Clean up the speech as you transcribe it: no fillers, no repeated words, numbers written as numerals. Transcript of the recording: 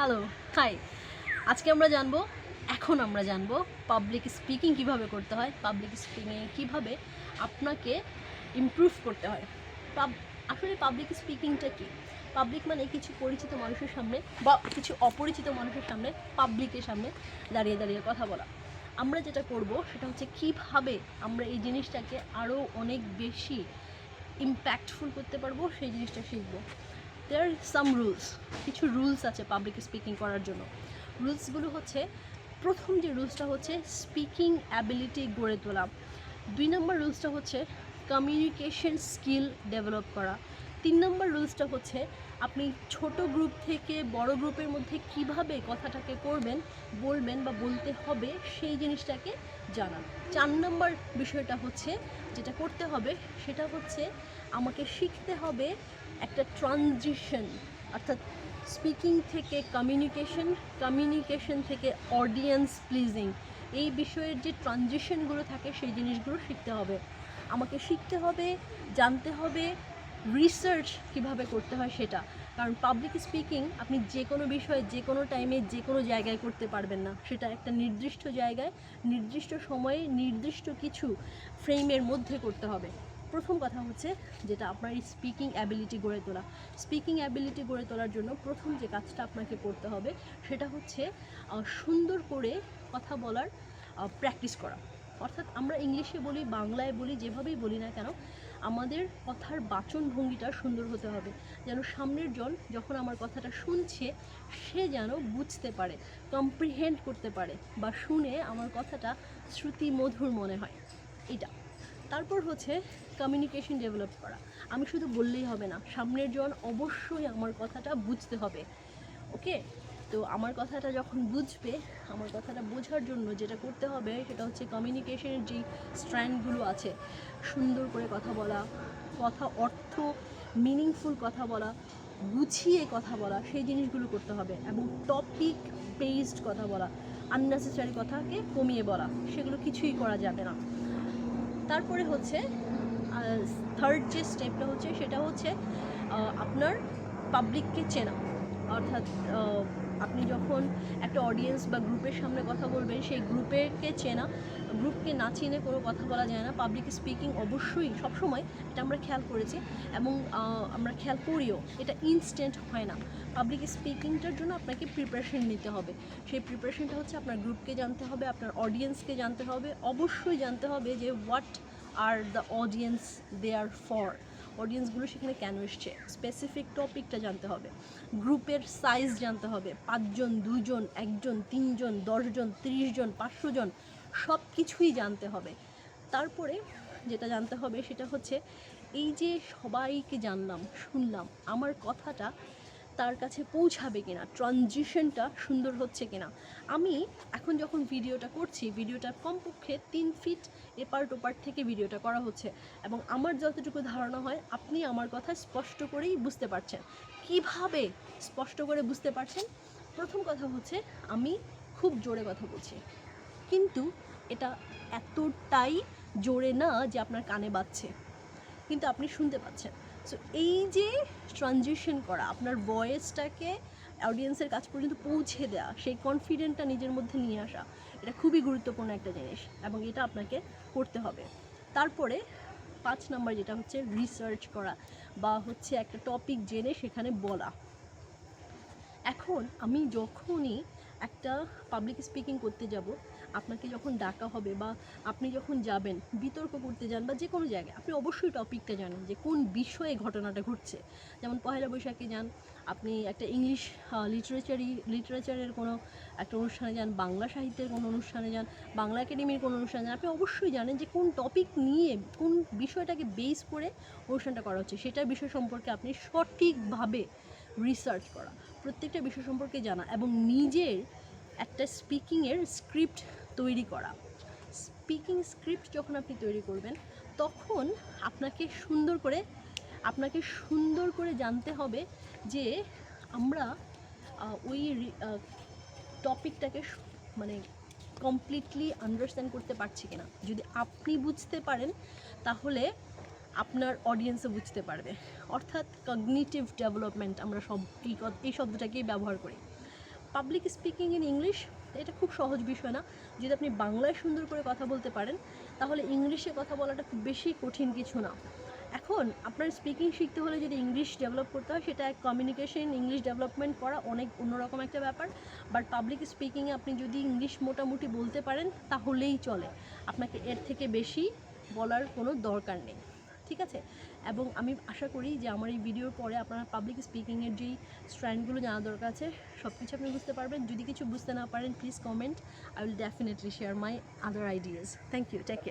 Hello, high. আজকে আমরা জানবো পাবলিক স্পিকিং কিভাবে করতে হয়, পাবলিক স্পিকিংয়ে কিভাবে আপনাকে ইমপ্রুভ করতে হয়। আসলে পাবলিক স্পিকিংটা কি? পাবলিক মানে কিছু পরিচিত মানুষের সামনে বা কিছু অপরিচিত মানুষের সামনে, পাবলিকের সামনে দাঁড়িয়ে দাঁড়িয়ে কথা বলা। আমরা যেটা করব সেটা হচ্ছে কিভাবে আমরা এই জিনিসটাকে আরও অনেক বেশি ইম্প্যাক্টফুল করতে পারবো, সেই জিনিসটা শিখবো। দেয়ার আর সাম রুলস, কিছু রুলস আছে পাবলিক স্পিকিং করার জন্য। রুলসগুলো হচ্ছে, প্রথম যে রুলসটা হচ্ছে স্পিকিং অ্যাবিলিটি গড়ে তোলা। 2 নম্বর রুলসটা হচ্ছে কমিউনিকেশন স্কিল ডেভেলপ করা। 3 নম্বর রুলসটা হচ্ছে আপনি ছোট গ্রুপ থেকে বড় গ্রুপের মধ্যে কিভাবে কথাটাকে বলবেন বা বলতে হবে সেই জিনিসটাকে জানা। 4 নম্বর বিষয়টা হচ্ছে যেটা করতে হবে সেটা হচ্ছে আমাকে শিখতে হবে একটা ট্রানজিশন, অর্থাৎ স্পিকিং থেকে কমিউনিকেশন থেকে অডিয়েন্স প্লিজিং, এই বিষয়ের যে ট্রানজিশনগুলো থাকে সেই জিনিসগুলো শিখতে হবে। আমাকে শিখতে হবে, জানতে হবে রিসার্চ কিভাবে করতে হয় সেটা। কারণ পাবলিক স্পিকিং আপনি যে কোনো বিষয়ে যে কোনো টাইমে যে কোনো জায়গায় করতে পারবেন না, সেটা একটা নির্দিষ্ট জায়গায় নির্দিষ্ট সময়ে নির্দিষ্ট কিছু ফ্রেমের মধ্যে করতে হবে। প্রথম কথা হচ্ছে যেটা আপনার এই স্পিকিং অ্যাবিলিটি গড়ে তোলা। স্পিকিং অ্যাবিলিটি গড়ে তোলার জন্য প্রথম যে কাজটা আপনাকে করতে হবে সেটা হচ্ছে সুন্দর করে কথা বলার প্র্যাকটিস করা। অর্থাৎ আমরা ইংলিশে বলি, বাংলায় বলি, যেভাবেই বলি না কেন, আমাদের কথার বাচনভঙ্গিটা সুন্দর হতে হবে, যেন সামনের জন যখন আমার কথাটা শুনছে সে যেন বুঝতে পারে, কম্প্রিহেন্ড করতে পারে, বা শুনে আমার কথাটা শ্রুতি মধুর মনে হয়। এটা তারপর হচ্ছে কমিউনিকেশন ডেভেলপ করা। আমি শুধু বললেই হবে না, সামনের জন অবশ্যই আমার কথাটা বুঝতে হবে। ওকে, তো আমার কথাটা যখন বুঝবে, আমার কথাটা বোঝার জন্য যেটা করতে হবে সেটা হচ্ছে কমিউনিকেশনের যেই স্ট্র্যান্ডগুলো আছে, সুন্দর করে কথা বলা, অর্থ মিনিংফুল কথা বলা, গুছিয়ে কথা বলা, সেই জিনিসগুলো করতে হবে। এবং টপিক বেসড কথা বলা, আননেসেসারি কথাকে কমিয়ে বলা, সেগুলো কিছুই করা যাবে না। তারপরে হচ্ছে থার্ড যে স্টেপটা হচ্ছে সেটা হচ্ছে আপনার পাবলিককে চেনা। অর্থাৎ আপনি যখন একটা অডিয়েন্স বা গ্রুপের সামনে কথা বলবেন, সেই গ্রুপকে চেনা। গ্রুপকে না চিনে কোনো কথা বলা যায় না। পাবলিক স্পিকিং অবশ্যই সবসময়, এটা আমরা খেয়াল করেছি এবং আমরা খেয়াল করিও, এটা ইনস্ট্যান্ট হয় না। পাবলিক স্পিকিংটার জন্য আপনাকে প্রিপারেশন নিতে হবে। সেই প্রিপারেশনটা হচ্ছে আপনার গ্রুপকে জানতে হবে, আপনার অডিয়েন্সকে জানতে হবে, অবশ্যই জানতে হবে যে what are the audience they are for, অডিয়েন্সগুলো সেখানে কেন এসছে, স্পেসিফিক টপিকটা জানতে হবে, গ্রুপের সাইজ জানতে হবে, 5 জন, 2 জন, 1 জন, 3 জন, 10 জন, 30 জন, 500 জন, সব কিছুই জানতে হবে। তারপরে যেটা জানতে হবে সেটা হচ্ছে এই যে সবাইকে জানলাম, শুনলাম, আমার কথাটা তার কাছে পৌঁছাবে কিনা, ট্রানজিশনটা সুন্দর হচ্ছে কিনা। আমি এখন যখন ভিডিওটা করছি, ভিডিওটা কমপক্ষে 3 ফিট এপার্ট ওপার থেকে ভিডিওটা করা হচ্ছে, এবং আমার যতটুকু ধারণা হয় আপনি আমার কথা স্পষ্ট করেই বুঝতে পারছেন। কিভাবে স্পষ্ট করে বুঝতে পারছেন? প্রথম কথা হচ্ছে আমি খুব জোরে কথা বলছি, কিন্তু এটা এতটাই জোরে না যে আপনার কানে বাজছে, কিন্তু আপনি শুনতে পাচ্ছেন। সো এই যে ট্রানজিশন করা, আপনার ভয়েসটাকে অডিয়েন্সের কাছ পর্যন্ত পৌঁছে দেওয়া, সেই কনফিডেন্টটা নিজের মধ্যে নিয়ে আসা, এটা খুবই গুরুত্বপূর্ণ একটা জিনিস এবং এটা আপনাকে করতে হবে। তারপরে 5 নাম্বার যেটা হচ্ছে রিসার্চ করা, বা হচ্ছে একটা টপিক জেনে সেখানে বলা। এখন আমি যখনই একটা পাবলিক স্পিকিং করতে যাব, আপনাকে যখন ডাকা হবে বা আপনি যখন যাবেন, বিতর্ক করতে যান বা যে কোনো জায়গায়, আপনি অবশ্যই টপিকটা জানেন যে কোন বিষয়ে ঘটনাটা ঘটছে। যেমন পহেলা বৈশাখে যান, আপনি একটা ইংলিশ লিটারেচারের কোনো একটা অনুষ্ঠানে যান, বাংলা সাহিত্যের কোনো অনুষ্ঠানে যান, বাংলা একাডেমির কোনো অনুষ্ঠানে যান, আপনি অবশ্যই জানেন যে কোন টপিক নিয়ে, কোন বিষয়টাকে বেস করে অনুষ্ঠানটা করা হচ্ছে, সেটার বিষয় সম্পর্কে আপনি সঠিকভাবে রিসার্চ করা, প্রত্যেকটা বিষয় সম্পর্কে জানা এবং নিজের একটা স্পিকিংয়ের স্ক্রিপ্ট তৈরি করা। স্পিকিং স্ক্রিপ্ট যখন আপনি তৈরি করবেন, তখন আপনাকে সুন্দর করে জানতে হবে যে আমরা ওই টপিকটাকে মানে কমপ্লিটলি আন্ডারস্ট্যান্ড করতে পারছি কিনা। যদি আপনি বুঝতে পারেন তাহলে আপনার অডিয়েন্সও বুঝতে পারবে। অর্থাৎ কগনিটিভ ডেভেলপমেন্ট, আমরা সব এই শব্দটাকেই ব্যবহার করি। পাবলিক স্পিকিং ইন ইংলিশ এটা খুব সহজ বিষয় না। যদি আপনি বাংলায় সুন্দর করে কথা বলতে পারেন তাহলে ইংলিশে কথা বলাটা খুব বেশি কঠিন কিছু না। এখন আপনার স্পিকিং শিখতে হলে যদি ইংলিশ ডেভেলপ করতে হয়, সেটা এক কমিউনিকেশন, ইংলিশ ডেভেলপমেন্ট করা অনেক অন্যরকম একটা ব্যাপার। বাট পাবলিক স্পিকিংয়ে আপনি যদি ইংলিশ মোটামুটি বলতে পারেন তাহলেই চলে, আপনাকে এর থেকে বেশি বলার কোনো দরকার নেই, ঠিক আছে? এবং আমি আশা করি যে আমার এই ভিডিওর পরে আপনার পাবলিক স্পিকিংয়ের যেই স্ট্র্যান্ডগুলো জানা দরকার আছে সব কিছু আপনি বুঝতে পারবেন। যদি কিছু বুঝতে না পারেন please comment, I will definitely share my other ideas. Thank you, take care.